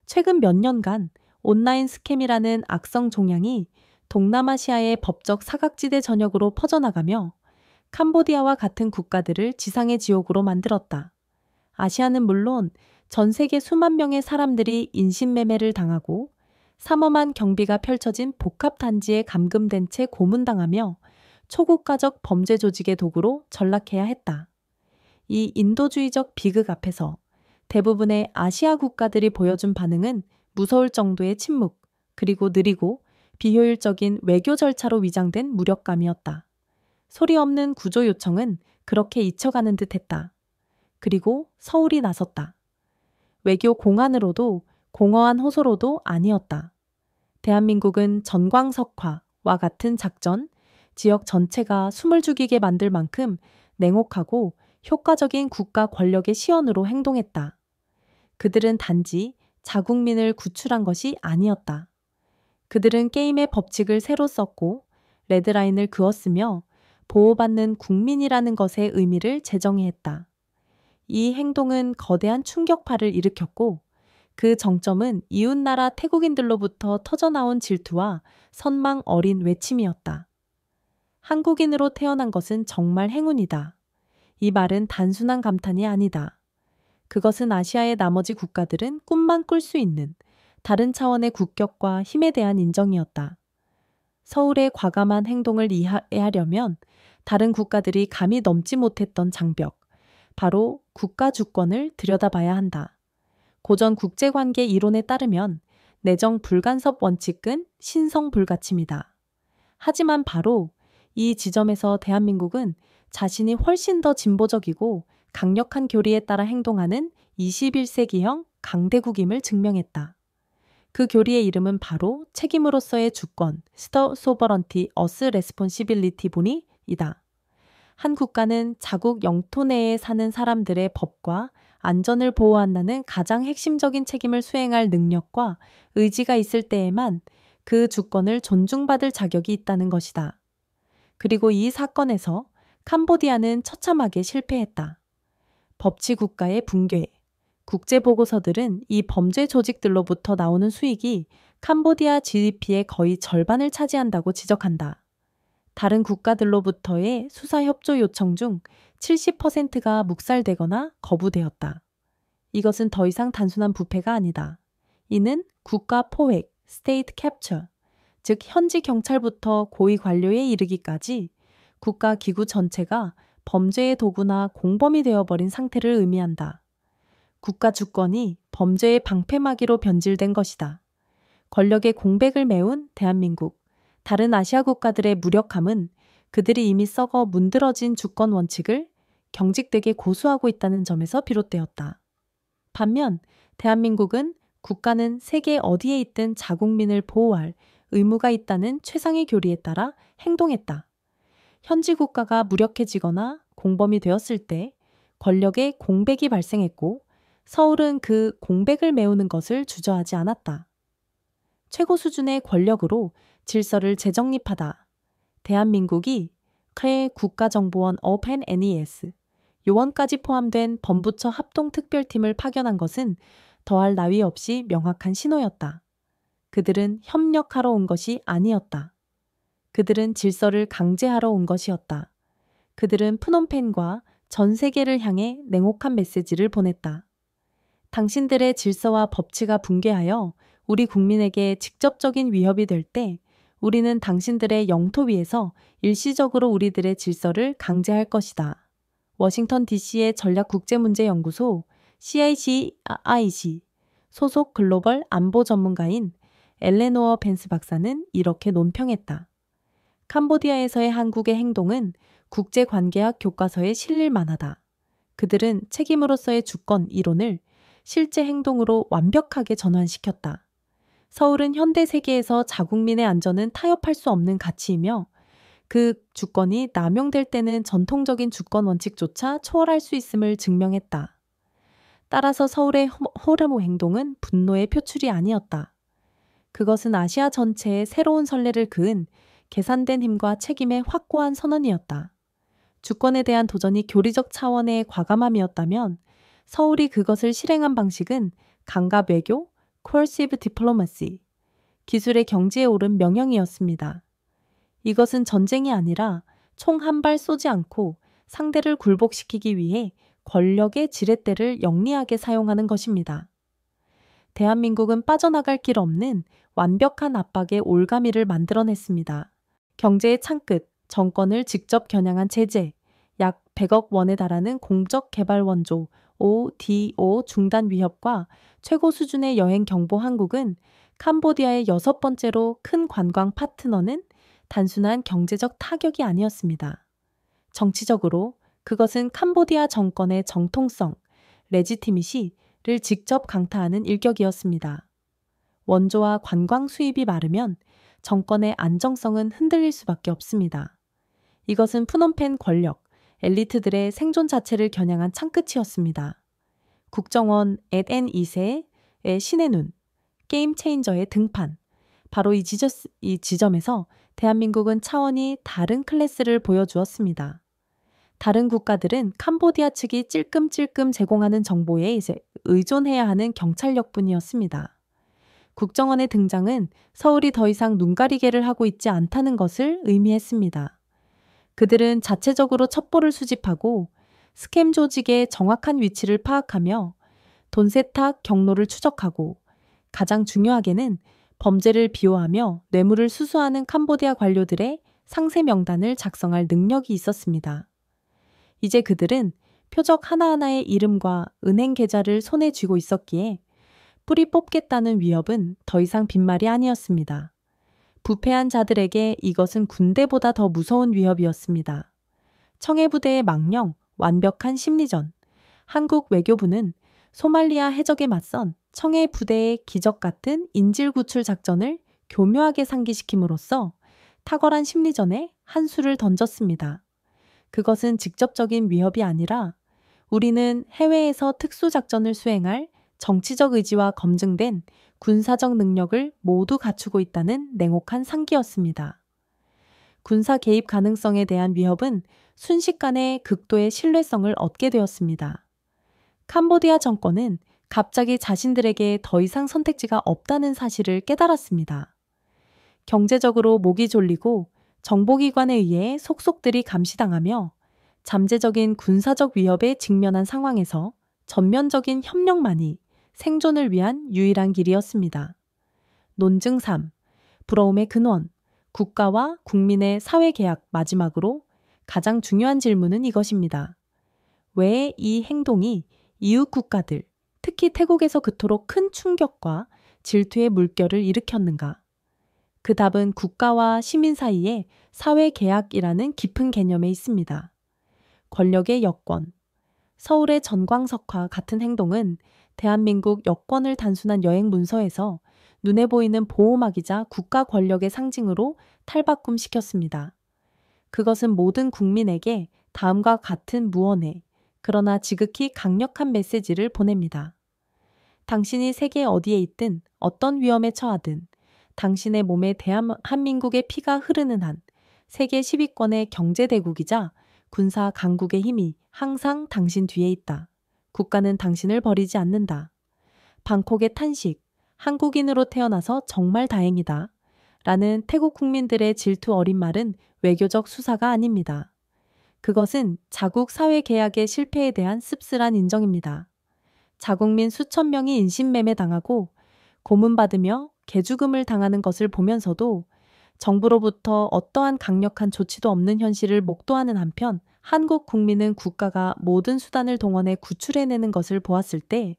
최근 몇 년간 온라인 스캠이라는 악성 종양이 동남아시아의 법적 사각지대 전역으로 퍼져나가며 캄보디아와 같은 국가들을 지상의 지옥으로 만들었다. 아시아는 물론 전 세계 수만 명의 사람들이 인신매매를 당하고 삼엄한 경비가 펼쳐진 복합단지에 감금된 채 고문당하며 초국가적 범죄 조직의 도구로 전락해야 했다. 이 인도주의적 비극 앞에서 대부분의 아시아 국가들이 보여준 반응은 무서울 정도의 침묵, 그리고 느리고 비효율적인 외교 절차로 위장된 무력감이었다. 소리 없는 구조 요청은 그렇게 잊혀가는 듯 했다. 그리고 서울이 나섰다. 외교 공안으로도 공허한 호소로도 아니었다. 대한민국은 전광석화와 같은 작전, 지역 전체가 숨을 죽이게 만들 만큼 냉혹하고 효과적인 국가 권력의 시연으로 행동했다. 그들은 단지 자국민을 구출한 것이 아니었다. 그들은 게임의 법칙을 새로 썼고 레드라인을 그었으며 보호받는 국민이라는 것의 의미를 재정의했다. 이 행동은 거대한 충격파를 일으켰고 그 정점은 이웃나라 태국인들로부터 터져나온 질투와 선망 어린 외침이었다. 한국인으로 태어난 것은 정말 행운이다. 이 말은 단순한 감탄이 아니다. 그것은 아시아의 나머지 국가들은 꿈만 꿀 수 있는 다른 차원의 국격과 힘에 대한 인정이었다. 서울의 과감한 행동을 이해하려면 다른 국가들이 감히 넘지 못했던 장벽, 바로 국가 주권을 들여다봐야 한다. 고전 국제관계 이론에 따르면 내정 불간섭 원칙은 신성 불가침이다. 하지만 바로 이 지점에서 대한민국은 자신이 훨씬 더 진보적이고 강력한 교리에 따라 행동하는 21세기형 강대국임을 증명했다. 그 교리의 이름은 바로 책임으로서의 주권, 소버런티, 어스 레스폰시빌리티 본이이다. 한 국가는 자국 영토 내에 사는 사람들의 법과 안전을 보호한다는 가장 핵심적인 책임을 수행할 능력과 의지가 있을 때에만 그 주권을 존중받을 자격이 있다는 것이다. 그리고 이 사건에서 캄보디아는 처참하게 실패했다. 법치 국가의 붕괴, 국제보고서들은 이 범죄 조직들로부터 나오는 수익이 캄보디아 GDP의 거의 절반을 차지한다고 지적한다. 다른 국가들로부터의 수사협조 요청 중 70%가 묵살되거나 거부되었다. 이것은 더 이상 단순한 부패가 아니다. 이는 국가 포획, 스테이트 캡처, 즉 현지 경찰부터 고위 관료에 이르기까지 국가 기구 전체가 범죄의 도구나 공범이 되어버린 상태를 의미한다. 국가 주권이 범죄의 방패막이로 변질된 것이다. 권력의 공백을 메운 대한민국, 다른 아시아 국가들의 무력함은 그들이 이미 썩어 문드러진 주권 원칙을 경직되게 고수하고 있다는 점에서 비롯되었다. 반면 대한민국은 국가는 세계 어디에 있든 자국민을 보호할 의무가 있다는 최상의 교리에 따라 행동했다. 현지 국가가 무력해지거나 공범이 되었을 때 권력의 공백이 발생했고 서울은 그 공백을 메우는 것을 주저하지 않았다. 최고 수준의 권력으로 질서를 재정립하다. 대한민국이 국가정보원 오픈 NES, 요원까지 포함된 범부처 합동특별팀을 파견한 것은 더할 나위 없이 명확한 신호였다. 그들은 협력하러 온 것이 아니었다. 그들은 질서를 강제하러 온 것이었다. 그들은 프놈펜과 전 세계를 향해 냉혹한 메시지를 보냈다. 당신들의 질서와 법치가 붕괴하여 우리 국민에게 직접적인 위협이 될 때 우리는 당신들의 영토 위에서 일시적으로 우리들의 질서를 강제할 것이다. 워싱턴 DC의 전략국제문제연구소 CIC 소속 글로벌 안보 전문가인 엘레노어 벤스 박사는 이렇게 논평했다. 캄보디아에서의 한국의 행동은 국제관계학 교과서에 실릴 만하다. 그들은 책임으로서의 주권 이론을 실제 행동으로 완벽하게 전환시켰다. 서울은 현대 세계에서 자국민의 안전은 타협할 수 없는 가치이며 그 주권이 남용될 때는 전통적인 주권 원칙조차 초월할 수 있음을 증명했다. 따라서 서울의 호르모 행동은 분노의 표출이 아니었다. 그것은 아시아 전체에 새로운 선례를 그은 계산된 힘과 책임의 확고한 선언이었다. 주권에 대한 도전이 교리적 차원의 과감함이었다면 서울이 그것을 실행한 방식은 강갑 외교, coercive diplomacy, 기술의 경지에 오른 명령이었습니다. 이것은 전쟁이 아니라 총 한 발 쏘지 않고 상대를 굴복시키기 위해 권력의 지렛대를 영리하게 사용하는 것입니다. 대한민국은 빠져나갈 길 없는 완벽한 압박의 올가미를 만들어냈습니다. 경제의 창끝, 정권을 직접 겨냥한 제재, 약 100억 원에 달하는 공적 개발 원조 ODO 중단 위협과 최고 수준의 여행 경보 항국은 캄보디아의 6번째로 큰 관광 파트너는 단순한 경제적 타격이 아니었습니다. 정치적으로 그것은 캄보디아 정권의 정통성, 레지티미시를 직접 강타하는 일격이었습니다. 원조와 관광 수입이 마르면 정권의 안정성은 흔들릴 수밖에 없습니다. 이것은 푸놈펜 권력, 엘리트들의 생존 자체를 겨냥한 창끝이었습니다. 국정원 앳앤 2세의 신의 눈, 게임 체인저의 등판. 바로 이 지점에서 대한민국은 차원이 다른 클래스를 보여주었습니다. 다른 국가들은 캄보디아 측이 찔끔찔끔 제공하는 정보에 의존해야 하는 경찰력뿐이었습니다. 국정원의 등장은 서울이 더 이상 눈가리개를 하고 있지 않다는 것을 의미했습니다. 그들은 자체적으로 첩보를 수집하고 스캠 조직의 정확한 위치를 파악하며 돈 세탁 경로를 추적하고 가장 중요하게는 범죄를 비호하며 뇌물을 수수하는 캄보디아 관료들의 상세 명단을 작성할 능력이 있었습니다. 이제 그들은 표적 하나하나의 이름과 은행 계좌를 손에 쥐고 있었기에 뿌리 뽑겠다는 위협은 더 이상 빈말이 아니었습니다. 부패한 자들에게 이것은 군대보다 더 무서운 위협이었습니다. 청해부대의 망령, 완벽한 심리전. 한국 외교부는 소말리아 해적에 맞선 청해부대의 기적 같은 인질 구출 작전을 교묘하게 상기시킴으로써 탁월한 심리전에 한 수를 던졌습니다. 그것은 직접적인 위협이 아니라 우리는 해외에서 특수작전을 수행할 정치적 의지와 검증된 군사적 능력을 모두 갖추고 있다는 냉혹한 상기였습니다. 군사 개입 가능성에 대한 위협은 순식간에 극도의 신뢰성을 얻게 되었습니다. 캄보디아 정권은 갑자기 자신들에게 더 이상 선택지가 없다는 사실을 깨달았습니다. 경제적으로 목이 졸리고 정보기관에 의해 속속들이 감시당하며 잠재적인 군사적 위협에 직면한 상황에서 전면적인 협력만이 생존을 위한 유일한 길이었습니다. 논증 3. 부러움의 근원, 국가와 국민의 사회계약 마지막으로 가장 중요한 질문은 이것입니다. 왜 이 행동이 이웃 국가들, 특히 태국에서 그토록 큰 충격과 질투의 물결을 일으켰는가? 그 답은 국가와 시민 사이에 사회계약이라는 깊은 개념에 있습니다. 권력의 여권, 서울의 전광석과 같은 행동은 대한민국 여권을 단순한 여행 문서에서 눈에 보이는 보호막이자 국가 권력의 상징으로 탈바꿈시켰습니다. 그것은 모든 국민에게 다음과 같은 무언의, 그러나 지극히 강력한 메시지를 보냅니다. 당신이 세계 어디에 있든 어떤 위험에 처하든 당신의 몸에 대한민국의 피가 흐르는 한 세계 10위권의 경제대국이자 군사 강국의 힘이 항상 당신 뒤에 있다. 국가는 당신을 버리지 않는다. 방콕의 탄식, 한국인으로 태어나서 정말 다행이다. 라는 태국 국민들의 질투 어린 말은 외교적 수사가 아닙니다. 그것은 자국 사회 계약의 실패에 대한 씁쓸한 인정입니다. 자국민 수천 명이 인신매매 당하고 고문받으며 개죽음을 당하는 것을 보면서도 정부로부터 어떠한 강력한 조치도 없는 현실을 목도하는 한편 한국 국민은 국가가 모든 수단을 동원해 구출해내는 것을 보았을 때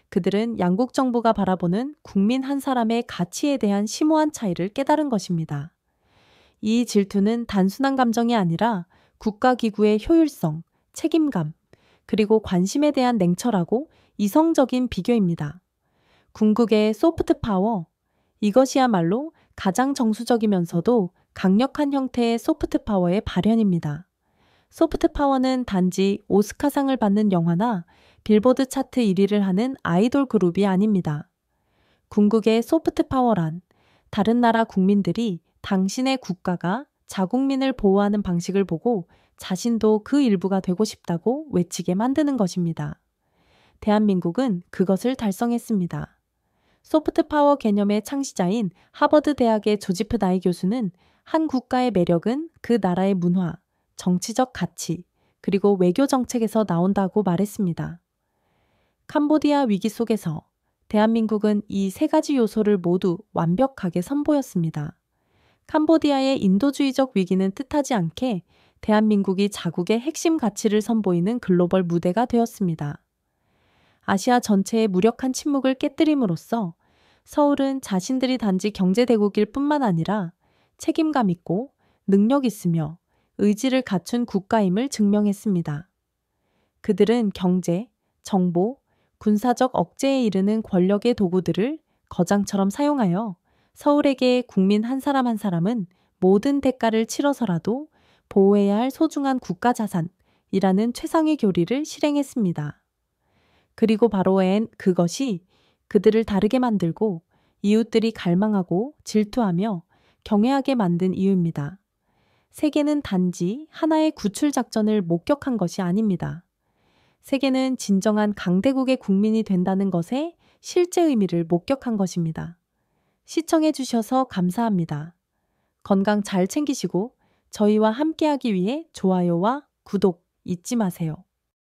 그들은 양국 정부가 바라보는 국민 한 사람의 가치에 대한 심오한 차이를 깨달은 것입니다. 이 질투는 단순한 감정이 아니라 국가기구의 효율성, 책임감, 그리고 관심에 대한 냉철하고 이성적인 비교입니다. 궁극의 소프트 파워, 이것이야말로 가장 정수적이면서도 강력한 형태의 소프트 파워의 발현입니다. 소프트 파워는 단지 오스카상을 받는 영화나 빌보드 차트 1위를 하는 아이돌 그룹이 아닙니다. 궁극의 소프트 파워란 다른 나라 국민들이 당신의 국가가 자국민을 보호하는 방식을 보고 자신도 그 일부가 되고 싶다고 외치게 만드는 것입니다. 대한민국은 그것을 달성했습니다. 소프트 파워 개념의 창시자인 하버드 대학의 조지프 나이 교수는 한 국가의 매력은 그 나라의 문화, 정치적 가치, 그리고 외교 정책에서 나온다고 말했습니다. 캄보디아 위기 속에서 대한민국은 이 세 가지 요소를 모두 완벽하게 선보였습니다. 캄보디아의 인도주의적 위기는 뜻하지 않게 대한민국이 자국의 핵심 가치를 선보이는 글로벌 무대가 되었습니다. 아시아 전체의 무력한 침묵을 깨뜨림으로써 서울은 자신들이 단지 경제대국일 뿐만 아니라 책임감 있고 능력 있으며 의지를 갖춘 국가임을 증명했습니다. 그들은 경제, 정보, 군사적 억제에 이르는 권력의 도구들을 거장처럼 사용하여 서울에게 국민 한 사람 한 사람은 모든 대가를 치러서라도 보호해야 할 소중한 국가 자산이라는 최상의 교리를 실행했습니다. 그리고 바로 그것이 그들을 다르게 만들고 이웃들이 갈망하고 질투하며 경외하게 만든 이유입니다. 세계는 단지 하나의 구출 작전을 목격한 것이 아닙니다. 세계는 진정한 강대국의 국민이 된다는 것의 실제 의미를 목격한 것입니다. 시청해 주셔서 감사합니다. 건강 잘 챙기시고 저희와 함께하기 위해 좋아요와 구독 잊지 마세요.